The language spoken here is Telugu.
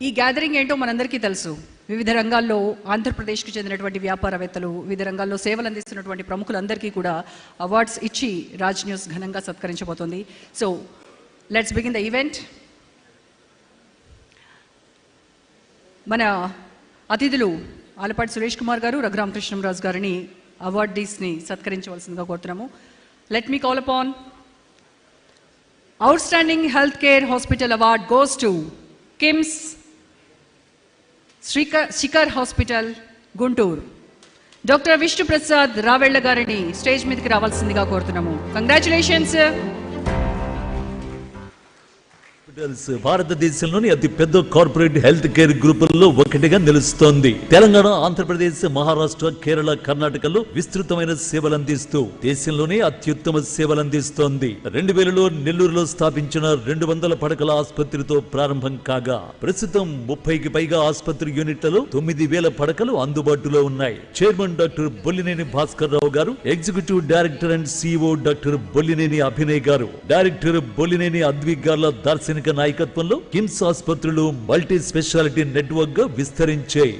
ఈ గ్యాదరింగ్ ఏంటో మనందరికీ తెలుసు. వివిధ రంగాల్లో ఆంధ్రప్రదేశ్కి చెందినటువంటి వ్యాపారవేత్తలు, వివిధ రంగాల్లో సేవలు అందిస్తున్నటువంటి ప్రముఖులందరికీ కూడా అవార్డ్స్ ఇచ్చి రాజ్ న్యూస్ ఘనంగా సత్కరించబోతోంది. So let's begin the event. మన అతిథులు ఆలపాటి సురేష్ కుమార్ గారు, రఘురామకృష్ణంరాజు గారిని అవార్డీస్ని సత్కరించవలసిందిగా కోరుతున్నాము. Let me call upon outstanding health care hospital award goes to KIMS Shikhar hospital Guntur. Doctor Vishnu Prasad Ravella గారిని స్టేజ్ మీదకి రావాల్సిందిగా కోరుతున్నాము. కంగ్రాచులేషన్స్. భారతదేశంలోని అతి పెద్ద కార్పొరేట్ హెల్త్ కేర్ గ్రూపుల్లో ఒకటిగా నిలుస్తోంది. తెలంగాణ, ఆంధ్రప్రదేశ్, మహారాష్ట్ర, కేరళ, కర్ణాటకలో విస్తృతమైన సేవలందిస్తూ దేశంలోనే అత్యుత్తమ సేవలందిస్తోంది. 2000లో నెల్లూరులో స్థాపించిన 200 పడకల ఆసుపత్రితో ప్రారంభం కాగా ప్రస్తుతం 30కి పైగా ఆసుపత్రి యూనిట్లలో 9000 పడకలు అందుబాటులో ఉన్నాయి. చైర్మన్ డాక్టర్ బొల్లినేని భాస్కర్ రావు గారు, executive director and CEO doctor Bollineni Abhinay గారు, డైరెక్టర్ బొల్లినేని అద్విక్ గార్ల దార్శనిక నాయకత్వంలో కిమ్స్ ఆసుపత్రులు మల్టీ స్పెషాలిటీ నెట్వర్క్ గా విస్తరించాయి.